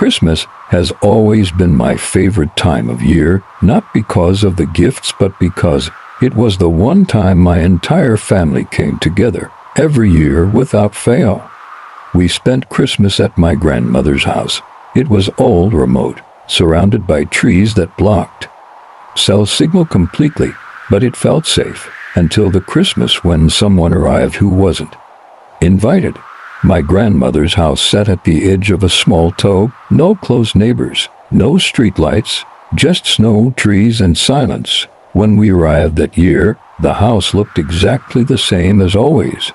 Christmas has always been my favorite time of year, not because of the gifts but because it was the one time my entire family came together, every year without fail. We spent Christmas at my grandmother's house. It was old, remote, surrounded by trees that blocked cell signal completely, but it felt safe until the Christmas when someone arrived who wasn't invited. My grandmother's house sat at the edge of a small toe, no close neighbors, no streetlights, just snow, trees, and silence. When we arrived that year, the house looked exactly the same as always.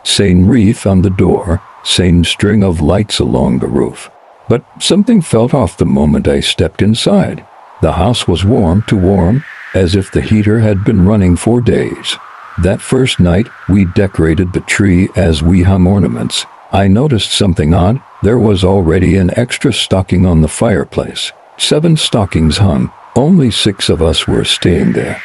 Same wreath on the door, same string of lights along the roof. But something felt off the moment I stepped inside. The house was warm, too warm, as if the heater had been running for days. That first night, we decorated the tree as we hung ornaments. I noticed something odd. There was already an extra stocking on the fireplace. 7 stockings hung. Only 6 of us were staying there.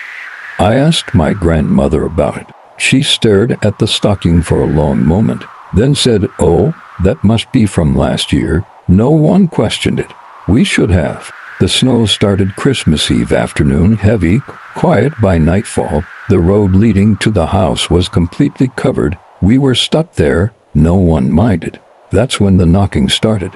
I asked my grandmother about it. She stared at the stocking for a long moment, then said, "Oh, that must be from last year." No one questioned it. We should have. The snow started Christmas Eve afternoon, heavy, quiet by nightfall. The road leading to the house was completely covered. We were stuck there. No one minded. That's when the knocking started.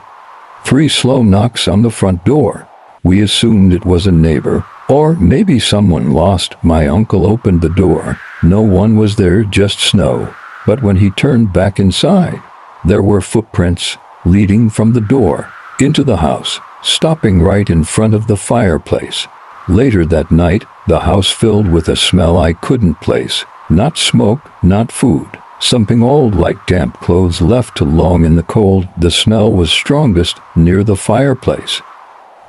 3 slow knocks on the front door. We assumed it was a neighbor, or maybe someone lost. My uncle opened the door. No one was there, just snow. But when he turned back inside, there were footprints leading from the door into the house, stopping right in front of the fireplace. Later that night, the house filled with a smell I couldn't place. Not smoke, not food. Something old like damp clothes left too long in the cold. The smell was strongest near the fireplace,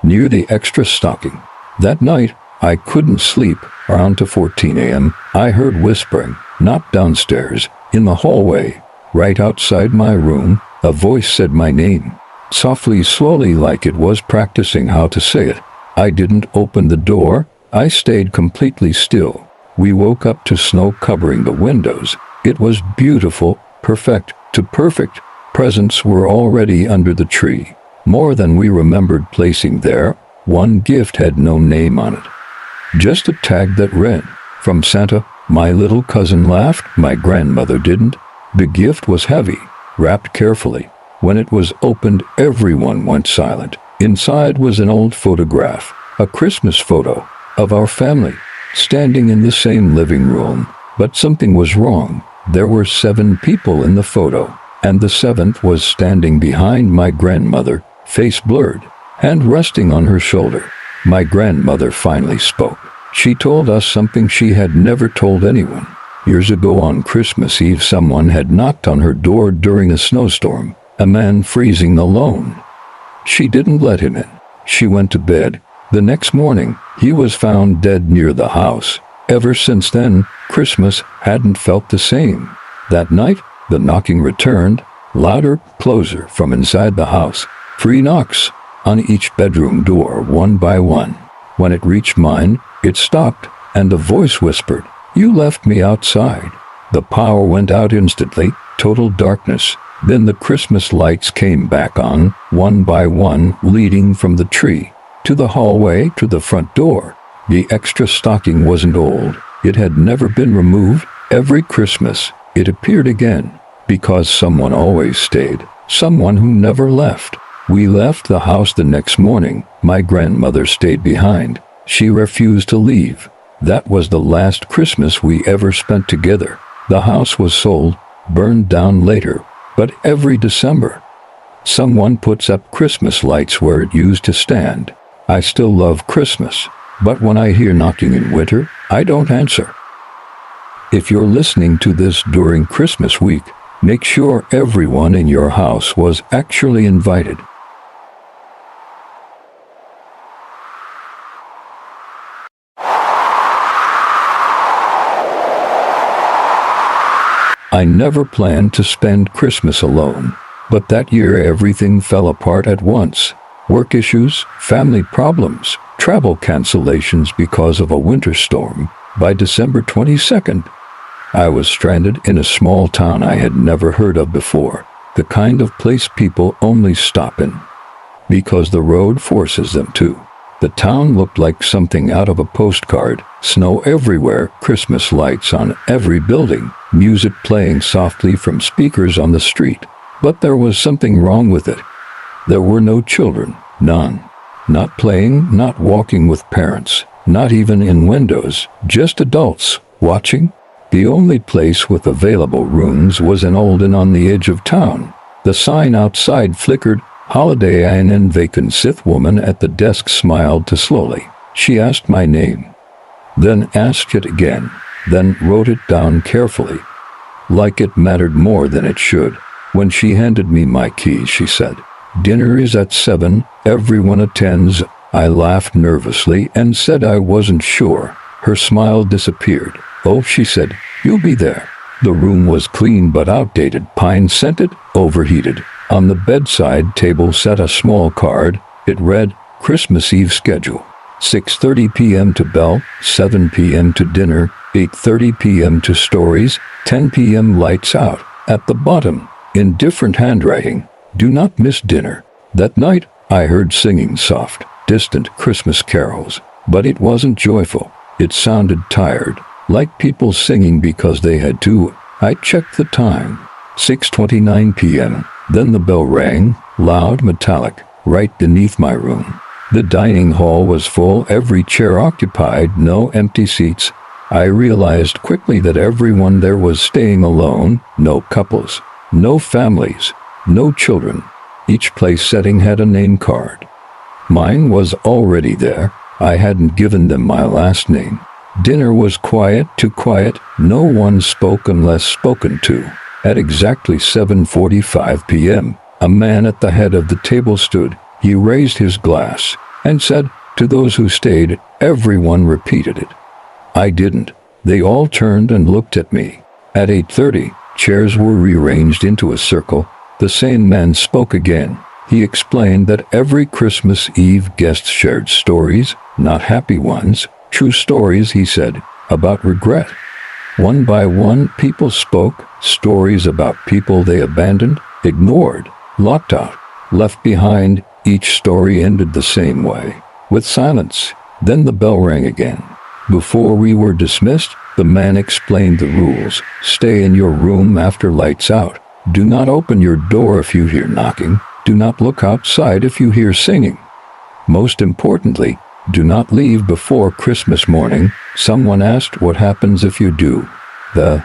near the extra stocking. That night, I couldn't sleep. Around 2:14 a.m., I heard whispering, not downstairs, in the hallway, right outside my room. A voice said my name, softly, slowly, like it was practicing how to say it. I didn't open the door. I stayed completely still. We woke up to snow covering the windows. It was beautiful, perfect, too perfect. Presents were already under the tree, more than we remembered placing there. One gift had no name on it, just a tag that read, "From Santa." My little cousin laughed. My grandmother didn't. The gift was heavy, wrapped carefully. When it was opened, everyone went silent. Inside was an old photograph, a Christmas photo of our family, standing in the same living room. But something was wrong. There were 7 people in the photo, and the 7th was standing behind my grandmother, face blurred, hand resting on her shoulder. My grandmother finally spoke. She told us something she had never told anyone. Years ago on Christmas Eve, someone had knocked on her door during a snowstorm, a man freezing alone. She didn't let him in. She went to bed. The next morning, he was found dead near the house. Ever since then, Christmas hadn't felt the same. That night, the knocking returned, louder, closer, from inside the house. 3 knocks on each bedroom door, one by one. When it reached mine, it stopped, and a voice whispered, "You left me outside." The power went out instantly, total darkness. Then the Christmas lights came back on, one by one, leading from the tree to the hallway to the front door. The extra stocking wasn't old. It had never been removed. Every Christmas, it appeared again, because someone always stayed, someone who never left. We left the house the next morning. My grandmother stayed behind. She refused to leave. That was the last Christmas we ever spent together. The house was sold, burned down later. But every December, someone puts up Christmas lights where it used to stand. I still love Christmas, but when I hear knocking in winter, I don't answer. If you're listening to this during Christmas week, make sure everyone in your house was actually invited. I never planned to spend Christmas alone, but that year everything fell apart at once. Work issues, family problems, travel cancellations because of a winter storm. By December 22nd, I was stranded in a small town I had never heard of before, the kind of place people only stop in Because the road forces them to. The town looked like something out of a postcard. Snow everywhere, Christmas lights on every building, music playing softly from speakers on the street. But there was something wrong with it. There were no children, none. Not playing, not walking with parents, not even in windows, just adults, watching. The only place with available rooms was an old inn on the edge of town. The sign outside flickered, "Holiday Inn," and vacant woman at the desk smiled too slowly. She asked my name, then asked it again, then wrote it down carefully, like it mattered more than it should. When she handed me my keys, she said, "Dinner is at 7, everyone attends." I laughed nervously and said I wasn't sure. Her smile disappeared. "Oh," she said, "you'll be there." The room was clean but outdated, pine-scented, overheated. On the bedside table sat a small card. It read, "Christmas Eve schedule. 6:30 p.m. to bell, 7 p.m. to dinner, 8:30 p.m. to stories, 10 p.m. lights out." At the bottom, in different handwriting, "Do not miss dinner." That night, I heard singing soft, distant Christmas carols, but it wasn't joyful. It sounded tired, like people singing because they had to. I checked the time. 6:29 p.m. Then the bell rang, loud, metallic, right beneath my room. The dining hall was full, every chair occupied, no empty seats. I realized quickly that everyone there was staying alone, no couples, no families, no children. Each place setting had a name card. Mine was already there. I hadn't given them my last name. Dinner was quiet, too quiet. No one spoke unless spoken to. At exactly 7:45 p.m., a man at the head of the table stood. He raised his glass and said, "To those who stayed." Everyone repeated it. I didn't. They all turned and looked at me. At 8:30, chairs were rearranged into a circle. The same man spoke again. He explained that every Christmas Eve guests shared stories, not happy ones, true stories, he said, about regret. One by one, people spoke, stories about people they abandoned, ignored, locked out, left behind. Each story ended the same way, with silence. Then the bell rang again. Before we were dismissed, the man explained the rules. Stay in your room after lights out. Do not open your door if you hear knocking. Do not look outside if you hear singing. Most importantly, do not leave before Christmas morning. Someone asked, "What happens if you do?" The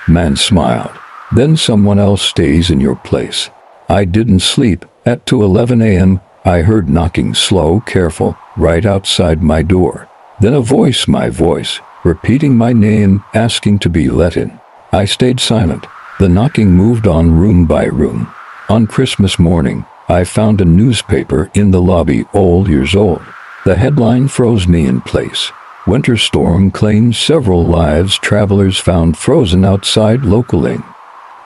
man smiled. "Then someone else stays in your place." I didn't sleep. At 2:11 a.m., I heard knocking, slow, careful, right outside my door. Then a voice, my voice, repeating my name, asking to be let in. I stayed silent. The knocking moved on room by room. On Christmas morning, I found a newspaper in the lobby, old, years old. The headline froze me in place. Winter storm claims several lives, travelers found frozen outside local inn.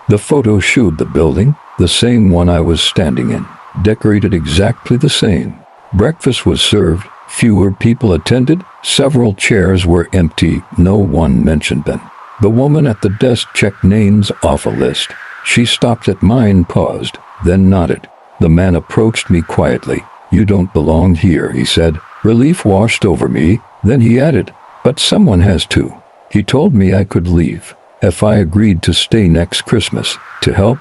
The photo showed the building, the same one I was standing in, decorated exactly the same. Breakfast was served, fewer people attended, several chairs were empty, no one mentioned them. The woman at the desk checked names off a list. She stopped at mine, paused, then nodded. The man approached me quietly. "You don't belong here," he said. Relief washed over me. Then he added, "But someone has to." He told me I could leave if I agreed to stay next Christmas, to help,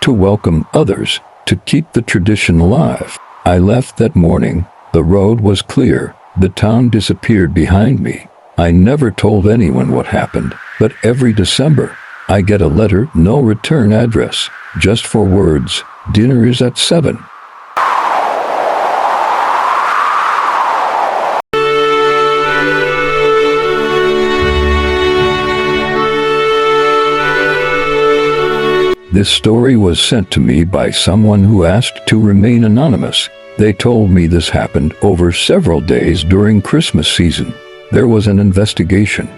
to welcome others, to keep the tradition alive. I left that morning. The road was clear. The town disappeared behind me. I never told anyone what happened, but every December, I get a letter, no return address, just 4 words, "Dinner is at 7. This story was sent to me by someone who asked to remain anonymous. They told me this happened over several days during Christmas season. There was an investigation.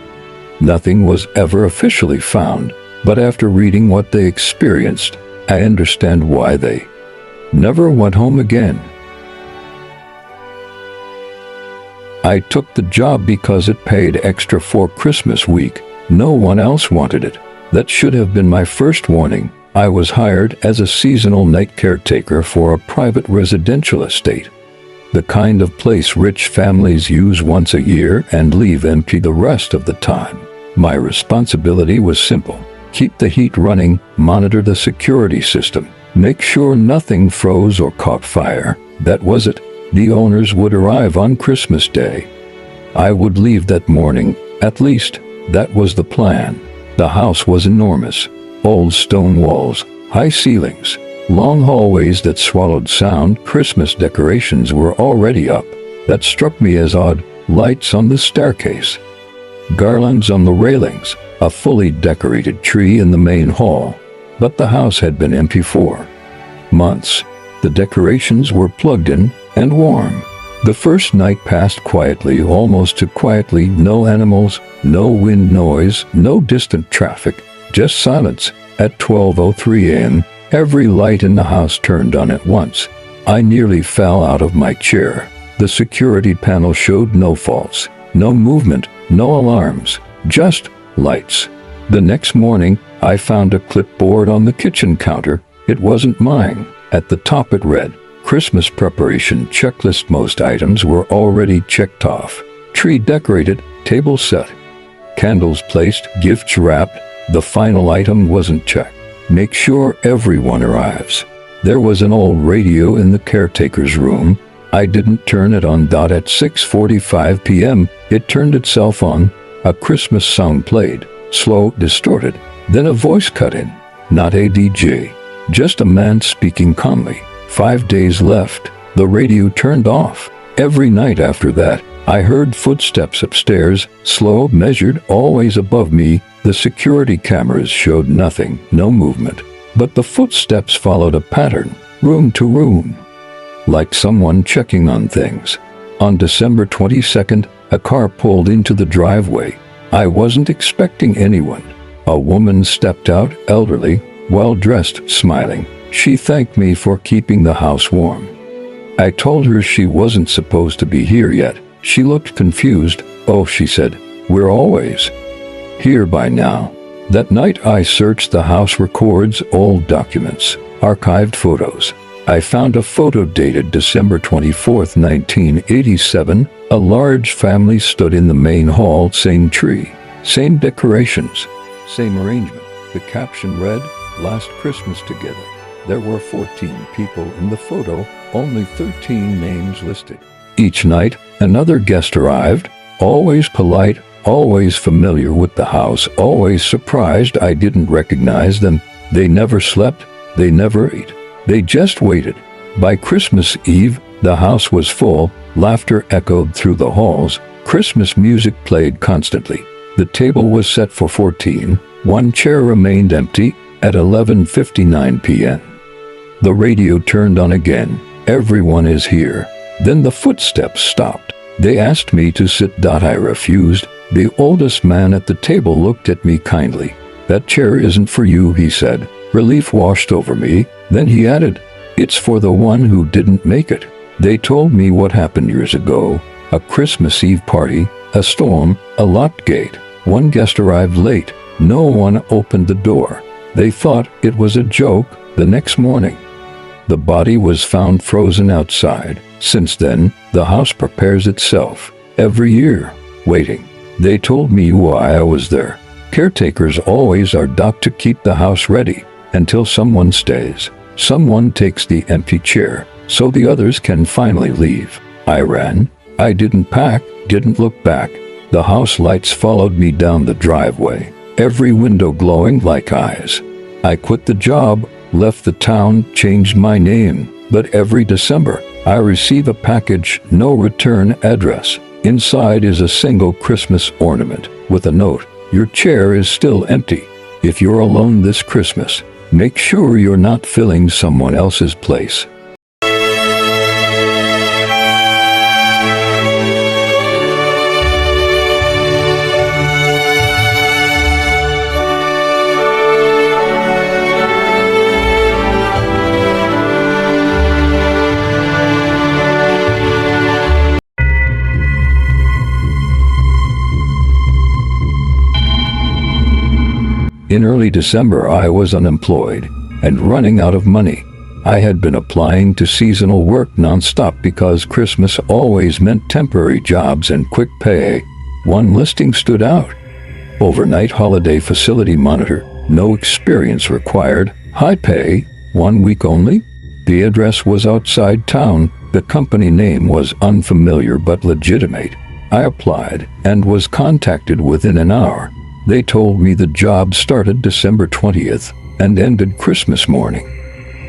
Nothing was ever officially found, but after reading what they experienced, I understand why they never went home again. I took the job because it paid extra for Christmas week. No one else wanted it. That should have been my first warning. I was hired as a seasonal night caretaker for a private residential estate, the kind of place rich families use once a year and leave empty the rest of the time. My responsibility was simple: keep the heat running, monitor the security system, make sure nothing froze or caught fire. That was it. The owners would arrive on Christmas Day. I would leave that morning. At least, that was the plan. The house was enormous. Old stone walls, high ceilings, long hallways that swallowed sound. Christmas decorations were already up. That struck me as odd. Lights on the staircase, garlands on the railings, a fully decorated tree in the main hall. But the house had been empty for months. The decorations were plugged in and warm. The first night passed quietly, almost too quietly. No animals, no wind noise, no distant traffic, just silence. At 12:03 a.m., every light in the house turned on at once. I nearly fell out of my chair. The security panel showed no faults, no movement, no alarms, just lights. The next morning, I found a clipboard on the kitchen counter. It wasn't mine. At the top it read, "Christmas preparation checklist." Most items were already checked off. Tree decorated, table set, candles placed, gifts wrapped. The final item wasn't checked. Make sure everyone arrives. There was an old radio in the caretaker's room. I didn't turn it on. At 6:45 p.m., it turned itself on. A Christmas song played, slow, distorted. Then a voice cut in. Not a DJ, just a man speaking calmly. 5 days left. The radio turned off. Every night after that, I heard footsteps upstairs, slow, measured, always above me. The security cameras showed nothing, no movement. But the footsteps followed a pattern, room to room, like someone checking on things. On December 22nd, a car pulled into the driveway. I wasn't expecting anyone. A woman stepped out, elderly, well-dressed, smiling. She thanked me for keeping the house warm. I told her she wasn't supposed to be here yet. She looked confused. "Oh," she said, "we're always here by now." That night I searched the house records, old documents, archived photos. I found a photo dated December 24th, 1987. A large family stood in the main hall, same tree, same decorations, same arrangement. The caption read, "Last Christmas together." There were 14 people in the photo, only 13 names listed. Each night, another guest arrived, always polite, always familiar with the house, always surprised I didn't recognize them. They never slept, they never ate, they just waited. By Christmas Eve, the house was full, laughter echoed through the halls, Christmas music played constantly. The table was set for 14, one chair remained empty. At 11:59 p.m., the radio turned on again. "Everyone is here." Then the footsteps stopped. They asked me to sit. I refused. The oldest man at the table looked at me kindly. "That chair isn't for you," he said. Relief washed over me. Then he added, "It's for the one who didn't make it." They told me what happened years ago. A Christmas Eve party, a storm, a locked gate. One guest arrived late. No one opened the door. They thought it was a joke. The next morning, the body was found frozen outside. Since then, the house prepares itself, every year, waiting. They told me why I was there. Caretakers always are docked to keep the house ready until someone stays. Someone takes the empty chair, so the others can finally leave. I ran. I didn't pack, didn't look back. The house lights followed me down the driveway, every window glowing like eyes. I quit the job, left the town, changed my name. But every December, I receive a package, no return address. Inside is a single Christmas ornament with a note. "Your chair is still empty. If you're alone this Christmas, make sure you're not filling someone else's place." In early December, I was unemployed. and running out of money. I had been applying to seasonal work nonstop because Christmas always meant temporary jobs and quick pay. One listing stood out. Overnight holiday facility monitor, no experience required, high pay, 1 week only. The address was outside town. The company name was unfamiliar but legitimate. I applied and was contacted within an hour. They told me the job started December 20th and ended Christmas morning.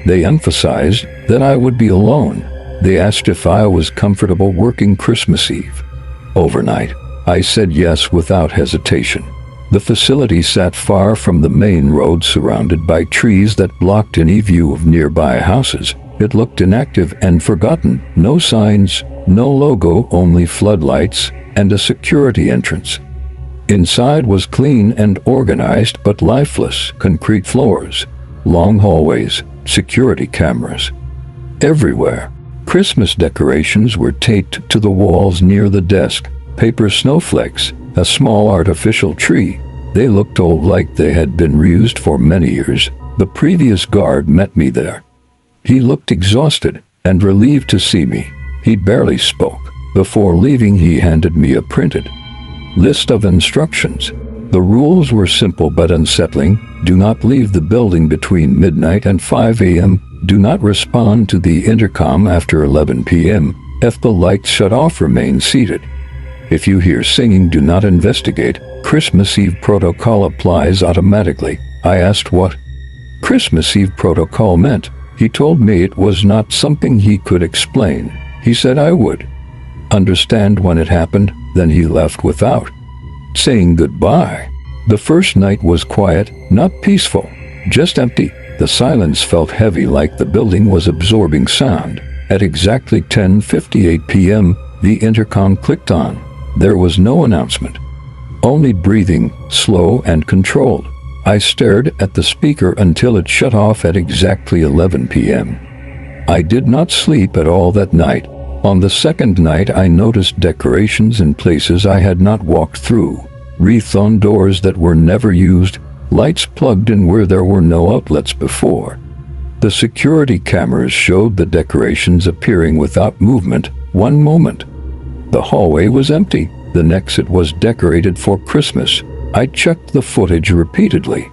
They emphasized that I would be alone. They asked if I was comfortable working Christmas Eve overnight. I said yes without hesitation. The facility sat far from the main road, surrounded by trees that blocked any view of nearby houses. It looked inactive and forgotten. No signs, no logo, only floodlights and a security entrance. Inside was clean and organized but lifeless. Concrete floors, long hallways, security cameras everywhere. Christmas decorations were taped to the walls near the desk. Paper snowflakes, a small artificial tree. They looked old, like they had been reused for many years. The previous guard met me there. He looked exhausted and relieved to see me. He barely spoke. Before leaving, he handed me a printed list of instructions. The rules were simple but unsettling. Do not leave the building between midnight and 5 a.m. Do not respond to the intercom after 11 p.m. If the lights shut off, remain seated. If you hear singing, do not investigate. Christmas Eve protocol applies automatically. I asked what Christmas Eve protocol meant. He told me it was not something he could explain. He said I would understand when it happened. Then he left without saying goodbye. The first night was quiet, not peaceful, just empty. The silence felt heavy, like the building was absorbing sound. At exactly 10:58 p.m., the intercom clicked on. There was no announcement, only breathing, slow and controlled. I stared at the speaker until it shut off at exactly 11 p.m. I did not sleep at all that night. On the second night, I noticed decorations in places I had not walked through, wreaths on doors that were never used, lights plugged in where there were no outlets before. The security cameras showed the decorations appearing without movement. One moment, the hallway was empty. The next, it was decorated for Christmas. I checked the footage repeatedly.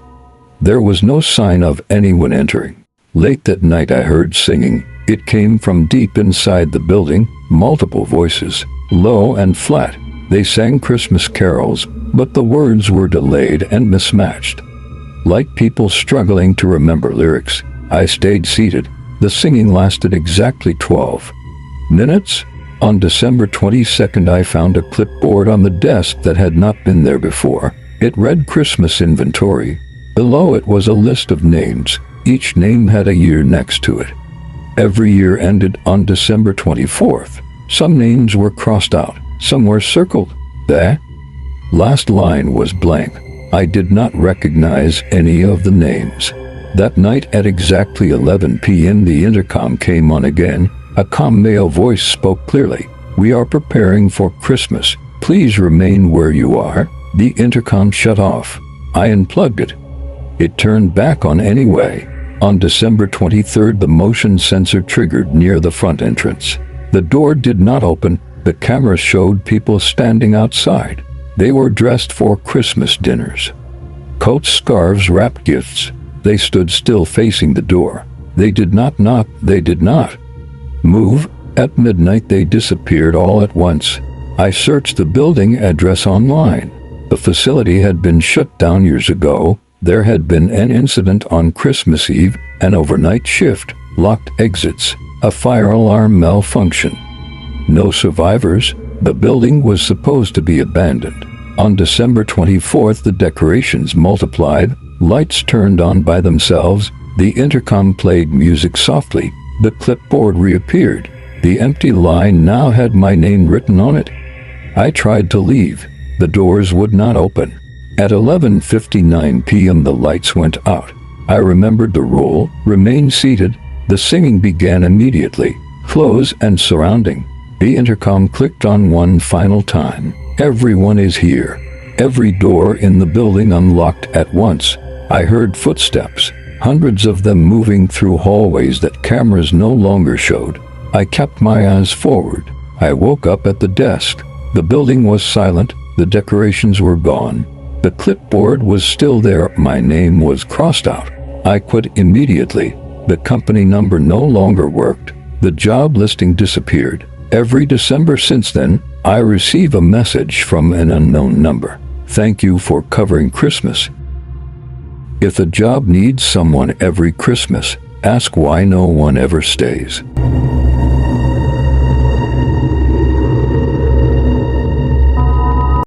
There was no sign of anyone entering. Late that night, I heard singing. It came from deep inside the building, multiple voices, low and flat. They sang Christmas carols, but the words were delayed and mismatched, like people struggling to remember lyrics. I stayed seated. The singing lasted exactly 12 minutes. On December 22nd, I found a clipboard on the desk that had not been there before. It read Christmas inventory. Below it was a list of names. Each name had a year next to it. Every year ended on December 24th. Some names were crossed out, some were circled. The last line was blank. I did not recognize any of the names. That night at exactly 11 p.m. the intercom came on again. A calm male voice spoke clearly. We are preparing for Christmas. Please remain where you are. The intercom shut off. I unplugged it. It turned back on anyway. On December 23rd, the motion sensor triggered near the front entrance. The door did not open. The camera showed people standing outside. They were dressed for Christmas dinners. Coats, scarves, wrapped gifts. They stood still facing the door. They did not knock. They did not move. At midnight, they disappeared all at once. I searched the building address online. The facility had been shut down years ago. There had been an incident on Christmas Eve, an overnight shift, locked exits, a fire alarm malfunction. No survivors. The building was supposed to be abandoned. On December 24th, the decorations multiplied. Lights turned on by themselves. The intercom played music softly. The clipboard reappeared. The empty line now had my name written on it. I tried to leave. The doors would not open. At 11:59 p.m. the lights went out. I remembered the rule, remain seated. The singing began immediately, close and surrounding. The intercom clicked on one final time. Everyone is here. Every door in the building unlocked at once. I heard footsteps. hundreds of them moving through hallways that cameras no longer showed. I kept my eyes forward. I woke up at the desk. The building was silent. The decorations were gone. The clipboard was still there. My name was crossed out. I quit immediately. The company number no longer worked. The job listing disappeared. Every December since then, I receive a message from an unknown number. Thank you for covering Christmas. If a job needs someone every Christmas, ask why no one ever stays.